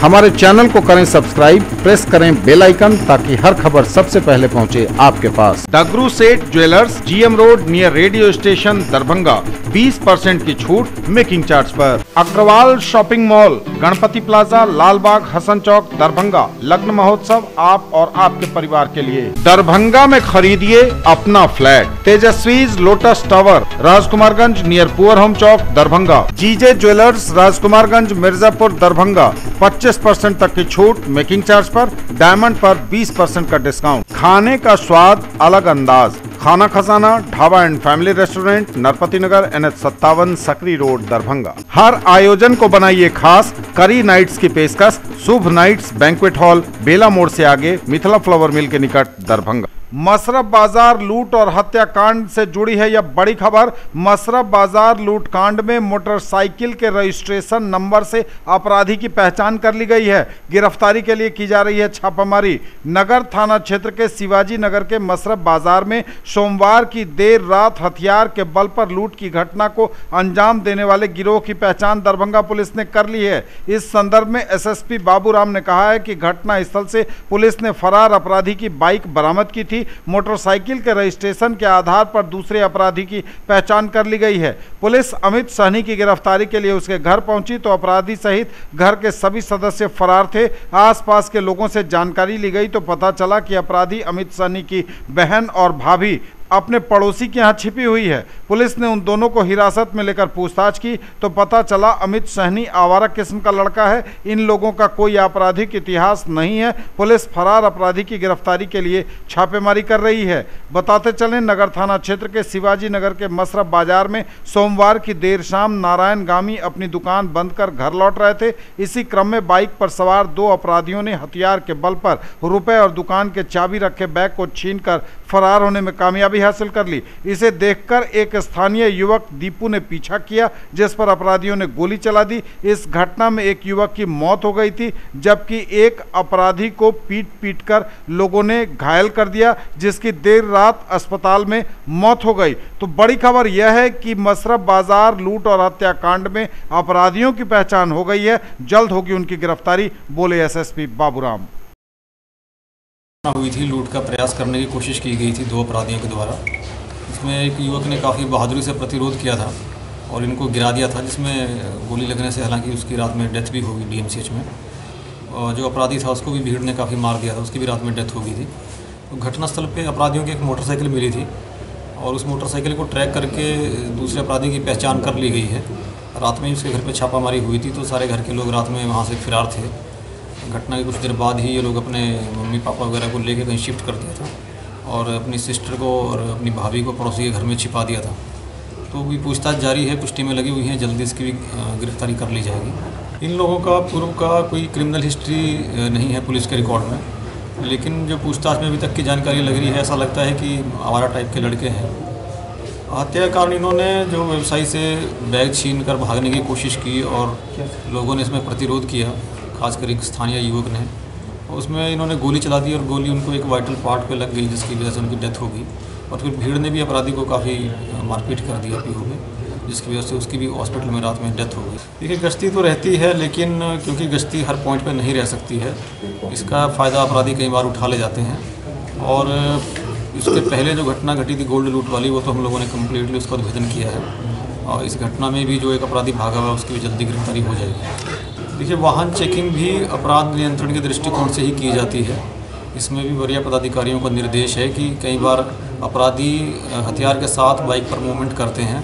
हमारे चैनल को करें सब्सक्राइब, प्रेस करें बेल आइकन ताकि हर खबर सबसे पहले पहुंचे आपके पास। Dagru Seth jewellers, GM road near radio station Darbhanga. 20% की छूट मेकिंग चार्ज पर। Agrawal shopping mall, Ganpati plaza, Lalbagh, Hasan Chowk, Darbhanga. लग्न महोत्सव आप और आपके परिवार के लिए। दरभंगा में खरीदिए अपना flat. Tejaswi's lotus tower, Rajkumarganj near poor home Chowk, Darbhanga. GJ jewellers, Rajkumarganj, Mirzapur, Darbhanga. 25% तक की छूट मेकिंग चार्ज पर। डायमंड पर 20% का डिस्काउंट। खाने का स्वाद अलग अंदाज। Khana Khazana dhaba and family restaurant, Narpati Nagar, NH57, Sakri road, Darbhanga. हर आयोजन को बनाइए खास। करी नाइट्स की पेशकश। Shubh nights banquet hall, Bela मोड़ से आगे, मिथिला फ्लावर मिल के निकट, दरभंगा। मसरफ बाजार लूट और हत्याकांड से जुड़ी है यह बड़ी खबर। मसरफ बाजार लूट कांड में मोटरसाइकिल के रजिस्ट्रेशन नंबर से अपराधी की पहचान कर ली गई है। गिरफ्तारी के लिए की जा रही है छापामारी। नगर थाना क्षेत्र के शिवाजी नगर के मसरफ बाजार में सोमवार की देर रात हथियार के बल पर लूट की घटना को अंजाम देने वाले गिरोह की पहचान दरभंगा पुलिस ने कर ली है। इस संदर्भ में SSP बाबूराम ने कहा है कि घटना स्थल से पुलिस ने फरार अपराधी की बाइक बरामद की थी। मोटरसाइकिल के रजिस्ट्रेशन के आधार पर दूसरे अपराधी की पहचान कर ली गई है। पुलिस अमित सहनी की गिरफ्तारी के लिए उसके घर पहुंची तो अपराधी सहित घर के सभी सदस्य फरार थे। आसपास के लोगों से जानकारी ली गई तो पता चला कि अपराधी अमित सहनी की बहन और भाभी अपने पड़ोसी के यहाँ छिपी हुई है। पुलिस ने उन दोनों को हिरासत में लेकर पूछताछ की तो पता चला अमित सहनी आवारा किस्म का लड़का है। इन लोगों का कोई आपराधिक इतिहास नहीं है। पुलिस फरार अपराधी की गिरफ्तारी के लिए छापेमारी कर रही है। बताते चलें, नगर थाना क्षेत्र के शिवाजी नगर के मसरफ बाजार में सोमवार की देर शाम नारायण गामी अपनी दुकान बंद कर घर लौट रहे थे। इसी क्रम में बाइक पर सवार दो अपराधियों ने हथियार के बल पर रुपए और दुकान के चाबी रखे बैग को छीनकर फरार होने में कामयाबी हासिल कर ली। इसे देखकर एक स्थानीय युवक दीपू ने पीछा किया, जिस पर अपराधियों ने गोली चला दी। इस घटना में एक युवक की मौत हो गई थी, जबकि एक अपराधी को पीट कर लोगों ने घायल कर दिया, जिसकी देर रात अस्पताल में मौत हो गई। तो बड़ी खबर यह है कि मसरफ बाजार लूट और हत्याकांड में अपराधियों की पहचान हो गई है। जल्द होगी उनकी गिरफ्तारी, बोले SSP बाबूराम। हुई थी, लूट का प्रयास करने की कोशिश की गई थी दो अपराधियों के द्वारा। इसमें एक युवक ने काफ़ी बहादुरी से प्रतिरोध किया था और इनको गिरा दिया था, जिसमें गोली लगने से हालांकि उसकी रात में डेथ भी हो गई DMCH में। और जो अपराधी था उसको भी भीड़ ने काफ़ी मार दिया था, उसकी भी रात में डेथ हो गई थी। तो घटनास्थल पे अपराधियों की एक मोटरसाइकिल मिली थी और उस मोटरसाइकिल को ट्रैक करके दूसरे अपराधी की पहचान कर ली गई है। रात में उसके घर पर छापामारी हुई थी तो सारे घर के लोग रात में वहाँ से फरार थे। घटना के कुछ देर बाद ही ये लोग अपने मम्मी पापा वगैरह को लेके कहीं शिफ्ट कर दिया था और अपनी सिस्टर को और अपनी भाभी को पड़ोसी के घर में छिपा दिया था। तो भी पूछताछ जारी है, कुछ टीमें लगी हुई हैं, जल्दी इसकी भी गिरफ्तारी कर ली जाएगी। इन लोगों का पूर्व का कोई क्रिमिनल हिस्ट्री नहीं है पुलिस के रिकॉर्ड में, लेकिन जो पूछताछ में अभी तक की जानकारी लग रही है, ऐसा लगता है कि आवारा टाइप के लड़के हैं। हत्या के कारण इन्होंने जो व्यवसायी से बैग छीन कर भागने की कोशिश की और लोगों ने इसमें प्रतिरोध किया, खासकर एक स्थानीय युवक ने। उसमें इन्होंने गोली चला दी और गोली उनको एक वाइटल पार्ट पे लग गई, जिसकी वजह से उनकी डेथ हो गई। और फिर भीड़ ने भी अपराधी को काफ़ी मारपीट कर दिया पीहू में, जिसकी वजह से उसकी भी हॉस्पिटल में रात में डेथ हो गई। देखिए, गश्ती तो रहती है, लेकिन क्योंकि गश्ती हर पॉइंट पे नहीं रह सकती है, इसका फ़ायदा अपराधी कई बार उठा ले जाते हैं। और इसके पहले जो घटना घटी थी गोल्ड लूट वाली, वो तो हम लोगों ने कम्प्लीटली उसका उद्भेदन किया है और इस घटना में भी जो एक अपराधी भागा हुआ उसकी भी जल्दी गिरफ्तारी हो जाएगी। देखिए, वाहन चेकिंग भी अपराध नियंत्रण के दृष्टिकोण से ही की जाती है। इसमें भी वरीय पदाधिकारियों का निर्देश है कि कई बार अपराधी हथियार के साथ बाइक पर मूवमेंट करते हैं,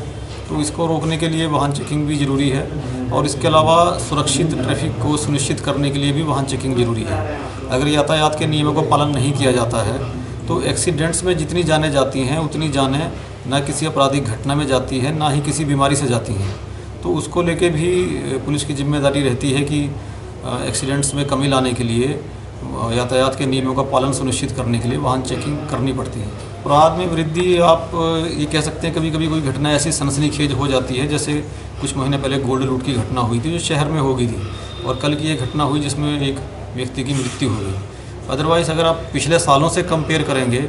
तो इसको रोकने के लिए वाहन चेकिंग भी ज़रूरी है। और इसके अलावा सुरक्षित ट्रैफिक को सुनिश्चित करने के लिए भी वाहन चेकिंग ज़रूरी है। अगर यातायात के नियमों का पालन नहीं किया जाता है तो एक्सीडेंट्स में जितनी जानें जाती हैं उतनी जानें ना किसी आपराधिक घटना में जाती है, ना ही किसी बीमारी से जाती हैं। तो उसको लेके भी पुलिस की जिम्मेदारी रहती है कि एक्सीडेंट्स में कमी लाने के लिए यातायात के नियमों का पालन सुनिश्चित करने के लिए वाहन चेकिंग करनी पड़ती है। अपराध में वृद्धि, आप ये कह सकते हैं, कभी कभी कोई घटना ऐसी सनसनीखेज हो जाती है, जैसे कुछ महीने पहले गोल्ड लूट की घटना हुई थी जो शहर में हो गई थी, और कल की ये घटना हुई जिसमें एक व्यक्ति की मृत्यु हो गई। अदरवाइज़ अगर आप पिछले सालों से कंपेयर करेंगे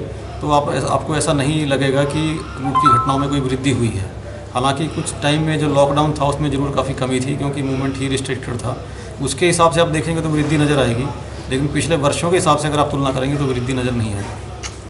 तो आपको ऐसा नहीं लगेगा कि लूट की घटनाओं में कोई वृद्धि हुई है। हालांकि कुछ टाइम में जो लॉकडाउन था उसमें ज़रूर काफ़ी कमी थी, क्योंकि मूवमेंट ही रिस्ट्रिक्टेड था। उसके हिसाब से आप देखेंगे तो वृद्धि नज़र आएगी, लेकिन पिछले वर्षों के हिसाब से अगर आप तुलना करेंगे तो वृद्धि नज़र नहीं आएगी।